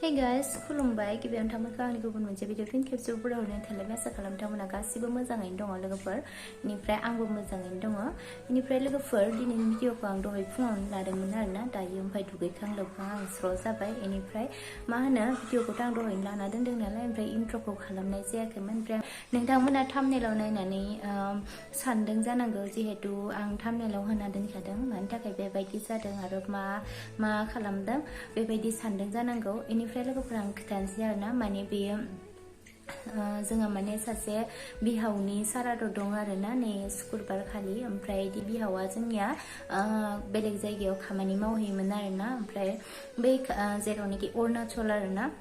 Hey guys, खुलुमबाय गिबियावनो थांबाय आंनि गुबुन मोनसे भिडिअ फिन खेबसेफोर हरनाय थालाय आसा खालामथांमोना गासिबो मोजाङैनो दङ लोगोफोर इनिफ्राय आंबो मोजाङैनो दङ इनिफ्राय लोगोफोर दिनैनि भिडिअखौ आं दहाय फुङावनो लादोंमोन आरोना दायो ओमफ्राय दुगैखां लोबखां आं स्र' जाबाय इनिफ्राय मा होनो भिडिअखौथ' आं दहायनो लाना दोनदों नालाय ओमफ्राय इन्ट्र'खौ खालामनाय जायाखैमोन ओमफ्राय नोंथांमोना थाम्बनेलाव नायनानै सानदों जानांगौ जिहेतु आं थाम्बनेलाव होना दोनखादों मानि थाखाय बेबायदि जादों आरो मा खालामदों बेबायदि सानदों जानांगौ इनिफ्राय लोगोफोर आं खोन्थानोसै आरोना माने बेयो जोंहा माने सासे बिहावनि सारादु दं आरोना नै शुक्रबार खालि ओमफ्राय बिहावा जोंनिया बेलेग जायगायाव खामानि मावहैयोमोन आरोना ओमफ्राय बै जेरावनोखि अरुणाचल आरोना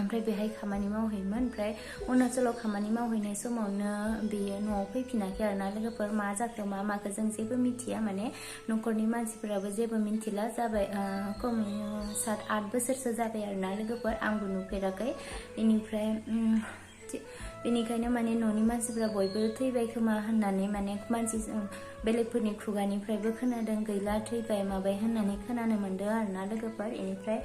ओमफ्राय बेहाय खामानि मावहैयोमोन ओमफ्राय अरुणाचलाव खामानि मावहैनाय समावनो बेयो न'आव फैफिनाखै आरोना लोगोफोर मा जाखो मा माखो जों जेबो मिथिया माने न'खरनि मानसिफोराबो जेबो मिथिला जाबाय खमैनो 7-8 बोसोरसो जाबाय आरोना लोगोफोर आंबो नुफेराखै बेनिफ्राय बेनिखायनो माने न'नि मानसिफोरा बयबो थैबाय खोमा होननानै माने मानसि बेलेगफोरनि खुगानिफ्रायबो खोनादों गैला थैबाय माबाय होननानै खोनानो मोन्दों आरोना लोगोफोर बेनिफ्राय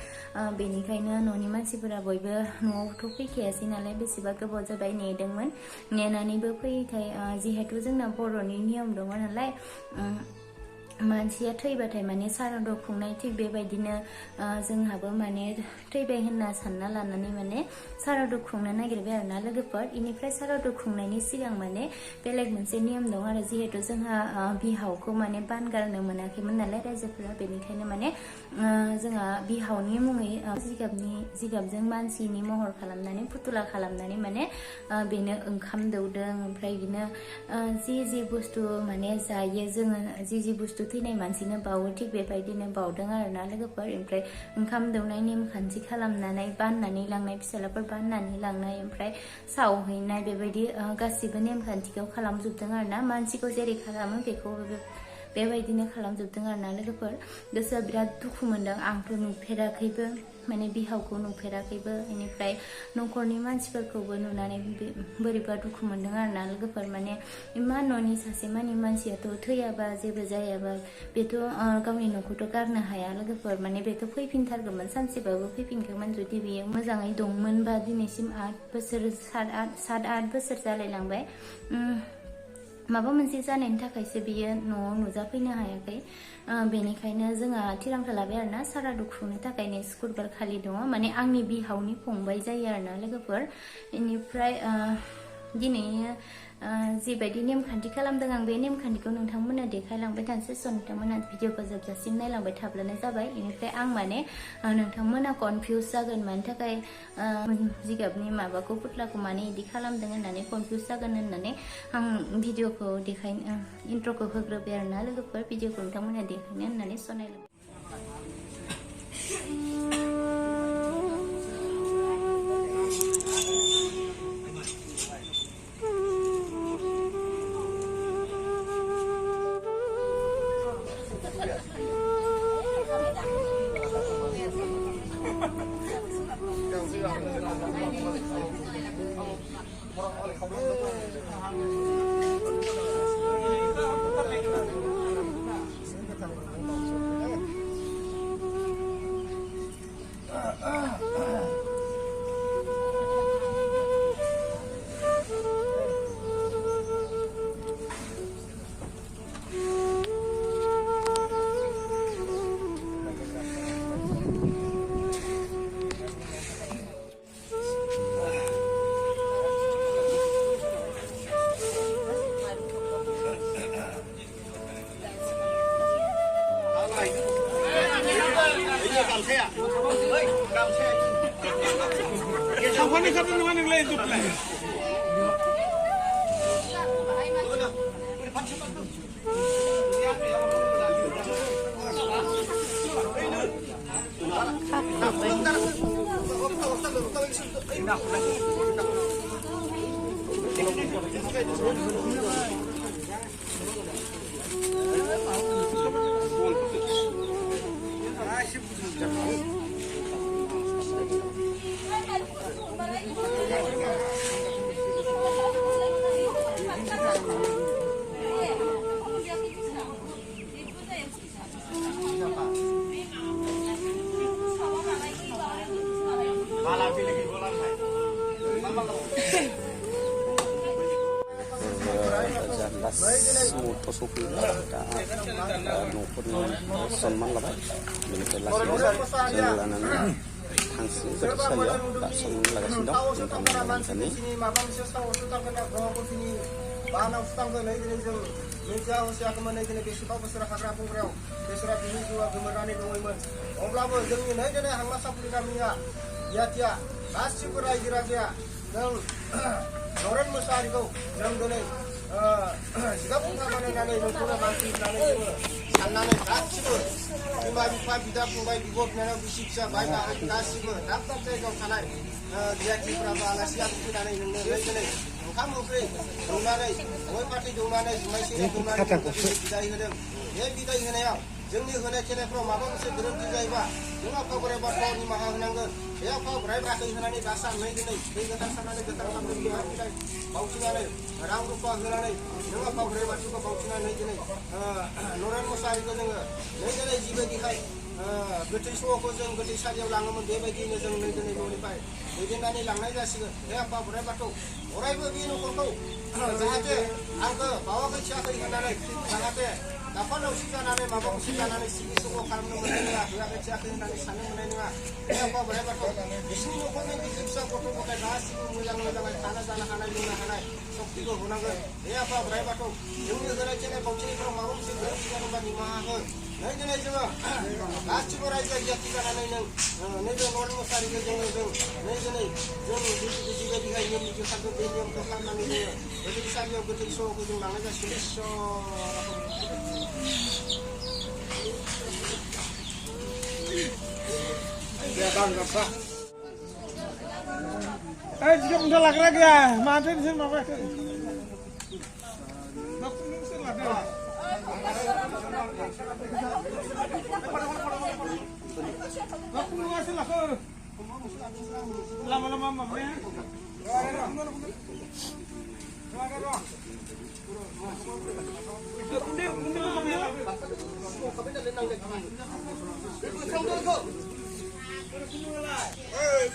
बेनिखायनो न'नि मानसिफोरा बयबो न'आवथ' फैखायासै नालाय बेसेबा गोबाव जाबाय नेदोंमोन नेनानैबो फैयैखाय जिहेतु जोंना बर'नि नियम दङ नालाय मानसिया थैबाथाय माने सारादु खुंनाय थिग बेबायदिनो जोंहाबो माने थैबाय होनना सानना लानानै माने सारादु खुंनो नागिरबाय आरोना लोगोफोर इनिफ्राय सारादु खुंनायनि सिगां माने बेलेग मोनसे नियम दं आरो जिहेतु जोंहा बिहावखौ माने बानगारनो मोनाखैमोन नालाय रायजोफोरा बेनिखायनो माने जोंहा बिहावनि मुङै जिगाबजों मानसिनि महर खालामनानै फुथुला खालामनानै माने बेनो ओंखाम दौदों ओमफ्राय बिदिनो जि बुस्थु माने जायो जोङो जि बुस्थु थैनाय मानसिनो बावो थिग बेबायदिनो बावदों आरोना लोगोफोर ओमफ्राय ओंखाम दौनाय नेमखान्थि खालामनानै बाननानै लांनाय फिसालाफोर बाननानै लांनाय ओमफ्राय सावहैनाय बेबायदि गासिबो नेमखान्थिखौ खालामजोबदों आरोना मानसिखौ जेरै खालामो बेखौ बेबायदिनो खालामजोबदों आरोना लोगोफोर गोसोआ बिराद दुखु मोनदों आंथ' नुफेराखैबो माने बिहावखौ नुफेराखैबो बेनिफ्राय न'खरनि मानसिफोरखौबो नुनानै बोरैबा दुखु मोनदों आरोना लोगोफोर माने इमान न'नि सासे मानसियाथ' थैयाबा जेबो जायाबा बेथ' गावनि न'खौथ' गारनो हाया लोगोफोर माने बेथ' फैफिनथारगौमोन सानसेबाबो फैफिनगौमोन जुदि बेयो मोजाङै दंमोनबा दिनैसिम 7-8 बोसोर जालायलांबाय माबा मोनसे जानायनि थाखायसो बियो न'आव नुजाफैनो हायाखै बेनिखायनो जोंहा थिरांथा लाबाय आरोना सारादु खुंनो थाखाय नै शुक्रबार खालि दङ माने आंनि बिहावनि फंबाय जायो आरोना लोगोफोर बेनिफ्राय दिनै जिबायदि नेमखान्थि खालामदों आं बे नेमखान्थिखौ नोंथांमोननो देखायलांबाय थानोसै स' नोंथांमोना भिडिअखौ जोबजासिम नायलांबाय थाब्लानो जाबाय बेनिफ्राय आं माने नोंथांमोना कनफिउस जागोन मानि थाखाय जिगाबनि माबाखौ फुथ्लाखौ माने इदि खालामदों होननानै कनफिउस जागोन होननानै आं भिडिअखौ देखायनो इन्ट्र'खौ होग्रोबाय आरोना लोगोफोर भिडिअखौ नोंथांमोना देखायनो होननानै स' नायलांबाय Ini kan minuman yang lain tuh. Semua sofi dah nukun sonman lah, begitu lagi jalanan tangsi bersalia tak son lagi sidang tentang ini. Bahan utang ke naik ini jeng, meja usia kemana ini besok apa serah hagra punggrau, besok ini juga gemerani dongaiman. Ombla ber jeng ini naik ini hang masa pulih kami ya tia, kasih berai kira-kira, jeng Noren mesari kau, jeng donai. Jika pun kamu nane nukuna bantu nane sanane kasih ber, lima juta bida punggai dibuat nane bisiksa baik kasih ber, dapat saya kau kanai, dia berapa alasiat itu nane nane. Kamu free, dunganai, oi parti dunganai, masih dunganai, bidai hedem, bidai hedem, जोंनि होनाय खेलाफ्राव माबा मोनसे गोरोन्थि जायोबा नों आफा बोराइ बाथौआव निमाहा होनांगोन बे आफा बोराइ बाथौ होनानै दासाननाय दिनै दै गोथार सारनानै गोथार खालामनानै बिबार बिलाइ बावथिनानै रां रुफा होनानै नों आफा बोराइ बाथौखौ बावथिनानै दिनै नरेन मोसाहारिखौ जोङो नै दिनै जिबायदिहाय गोथै सहखौ जों गोथै सालियाव लाङोमोन बेबायदिनो जों नै दिनै न'निफ्राय दैदेननानै लांनाय जासिगोन बे आफा बोराइ बाथौ अरायबो बे न'खरखौ जाहाथे आंखौ बावाखै थियाखै होननानै जाहाथे Dapat lo sih karena mabok sih karena sini semua karena mereka juga kecil dari sana mereka apa berapa tuh di sini lo pun yang bisa foto-foto nasi mulang-mulang tanah luna sokti lo gunanya apa berapa tuh yang negara cina kau cina kalau mabok sih berapa sih kalau bani mahal nah ini juga nasi beraja jadi karena ini orang musari ke jangan itu ini jangan juga dikai yang itu satu yang tuh karena ini jadi bisa dia betul so aku jangan aja so Ya bang, apa? Jika udah lagi ya, mati di sini apa? Lama-lama mamanya. Hey,